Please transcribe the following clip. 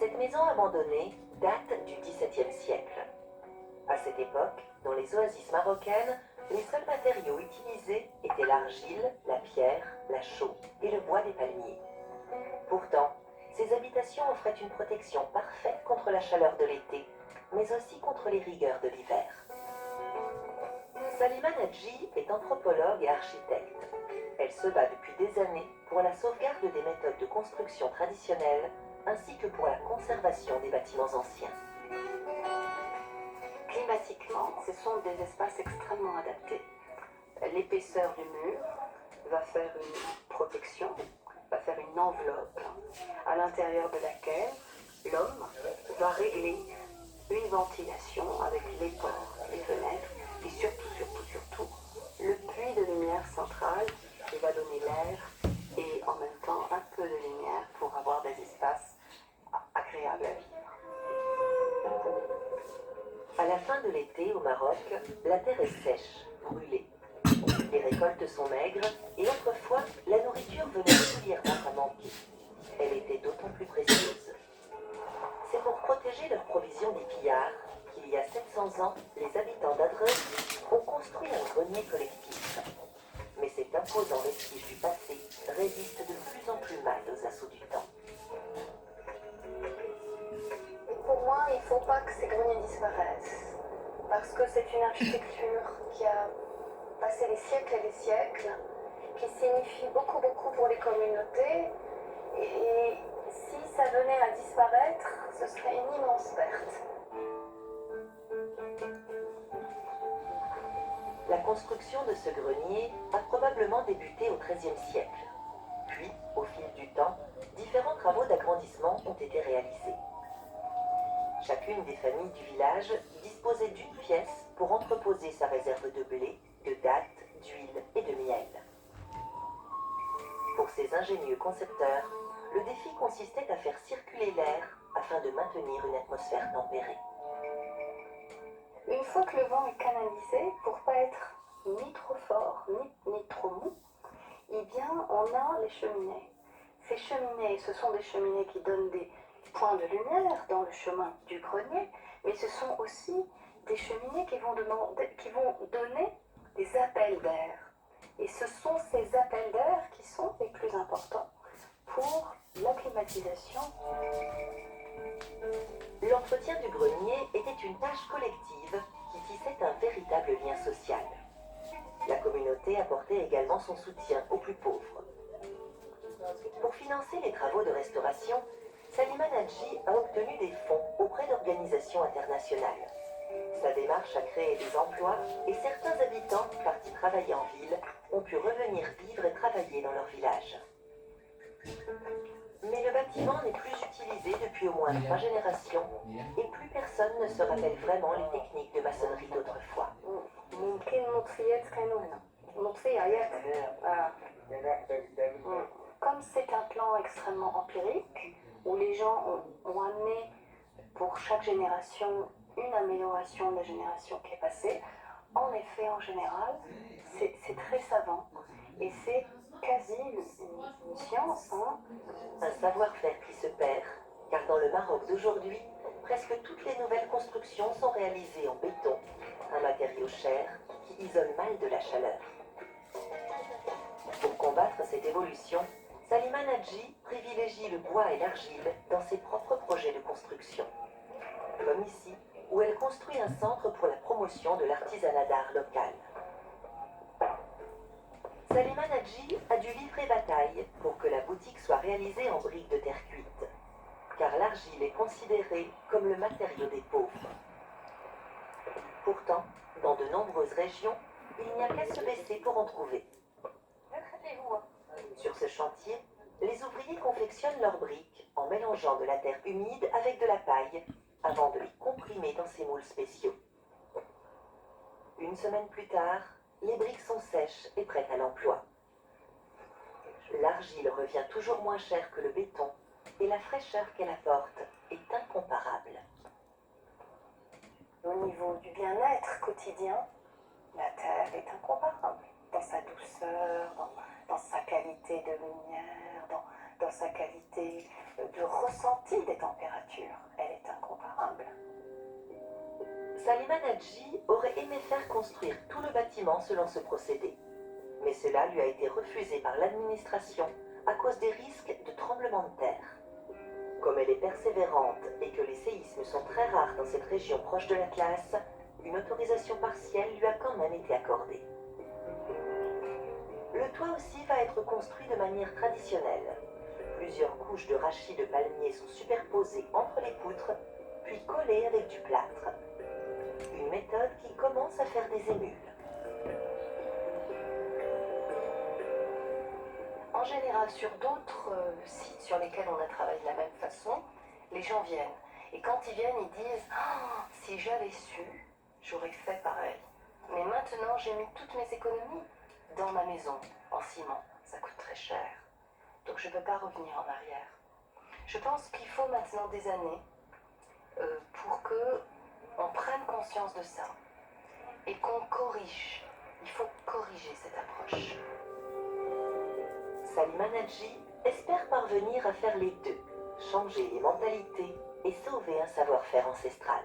Cette maison abandonnée date du XVIIe siècle. À cette époque, dans les oasis marocaines, les seuls matériaux utilisés étaient l'argile, la pierre, la chaux et le bois des palmiers. Pourtant, ces habitations offraient une protection parfaite contre la chaleur de l'été, mais aussi contre les rigueurs de l'hiver. Salima Nadji est anthropologue et architecte. Elle se bat depuis des années pour la sauvegarde des méthodes de construction traditionnelles ainsi que pour la conservation des bâtiments anciens. Climatiquement, ce sont des espaces extrêmement adaptés. L'épaisseur du mur va faire une protection, va faire une enveloppe à l'intérieur de laquelle l'homme va régler une ventilation avec les portes, les fenêtres et surtout, le puits de lumière central qui va donner l'air et en même temps un peu de lumière pour avoir des espaces agréables à vivre. À la fin de l'été au Maroc, la terre est sèche, brûlée. Les récoltes sont maigres et autrefois, la nourriture venait régulièrement à manquer. Elle était d'autant plus précieuse. C'est pour protéger leurs provisions des pillards qu'il y a 700 ans, les habitants d'Adreux ont construit un grenier collectif. Mais cet imposant vestige du passé résiste de plus en plus mal aux assauts du temps. Pour moi, il ne faut pas que ces greniers disparaissent, parce que c'est une architecture qui a passé des siècles et des siècles, qui signifie beaucoup pour les communautés, et si ça venait à disparaître, ce serait une immense perte. La construction de ce grenier a probablement débuté au XIIIe siècle. Puis, au fil du temps, différents travaux d'agrandissement ont été réalisés. Chacune des familles du village disposait d'une pièce pour entreposer sa réserve de blé, de dattes, d'huile et de miel. Pour ces ingénieux concepteurs, le défi consistait à faire circuler l'air afin de maintenir une atmosphère tempérée. Une fois que le vent est canalisé, pour pas être ni trop fort ni trop mou, eh bien on a les cheminées. Ces cheminées, ce sont des cheminées qui donnent des points de lumière dans le chemin du grenier, mais ce sont aussi des cheminées qui vont donner des appels d'air. Et ce sont ces appels d'air qui sont les plus importants pour la climatisation. L'entretien du grenier était une tâche collective qui tissait un véritable lien social. La communauté apportait également son soutien aux plus pauvres. Pour financer les travaux de restauration, Salima Nadji a obtenu des fonds auprès d'organisations internationales. Sa démarche a créé des emplois et certains habitants partis travailler en ville ont pu revenir vivre et travailler dans leur village. Mais le bâtiment n'est plus utilisé depuis au moins 3 générations et plus personne ne se rappelle vraiment les techniques de maçonnerie d'autrefois. Comme c'est un plan extrêmement empirique, où les gens ont amené pour chaque génération une amélioration de la génération qui est passée, en effet, en général, c'est très savant et c'est quasi une science. Un savoir-faire qui se perd, car dans le Maroc d'aujourd'hui, presque toutes les nouvelles constructions sont réalisées en béton, un matériau cher qui isole mal de la chaleur. Pour combattre cette évolution, Salima Nadji privilégie le bois et l'argile dans ses propres projets de construction. Comme ici, où elle construit un centre pour la promotion de l'artisanat d'art local. Salima Nadji a dû livrer bataille pour que la boutique soit réalisée en briques de terre cuite, car l'argile est considérée comme le matériau des pauvres. Pourtant, dans de nombreuses régions, il n'y a qu'à se baisser pour en trouver. Sur ce chantier, les ouvriers confectionnent leurs briques en mélangeant de la terre humide avec de la paille avant de les comprimer dans ces moules spéciaux. Une semaine plus tard, les briques sont sèches et prêtes à l'emploi. L'argile revient toujours moins cher que le béton et la fraîcheur qu'elle apporte est incomparable. Au niveau du bien-être quotidien, la terre est incomparable dans sa douceur, dans sa qualité de lumière, dans sa qualité de ressenti des températures. Elle est incomparable. Salima Nadji aurait aimé faire construire tout le bâtiment selon ce procédé. Mais cela lui a été refusé par l'administration à cause des risques de tremblements de terre. Comme elle est persévérante et que les séismes sont très rares dans cette région proche de l'Atlas, une autorisation partielle lui a quand même été accordée. Le toit aussi va être construit de manière traditionnelle. Plusieurs couches de rachis de palmier sont superposées entre les poutres, puis collées avec du plâtre. Une méthode qui commence à faire des émules. En général, sur d'autres sites sur lesquels on a travaillé de la même façon, les gens viennent. Et quand ils viennent, ils disent «Ah, si j'avais su, j'aurais fait pareil. Mais maintenant, j'ai mis toutes mes économies dans ma maison, en ciment. Ça coûte très cher. Donc je ne peux pas revenir en arrière. Je pense qu'il faut maintenant des années pour qu'on prenne conscience de ça et qu'on corrige. Il faut corriger cette approche. Salima Nadji espère parvenir à faire les deux, changer les mentalités et sauver un savoir-faire ancestral.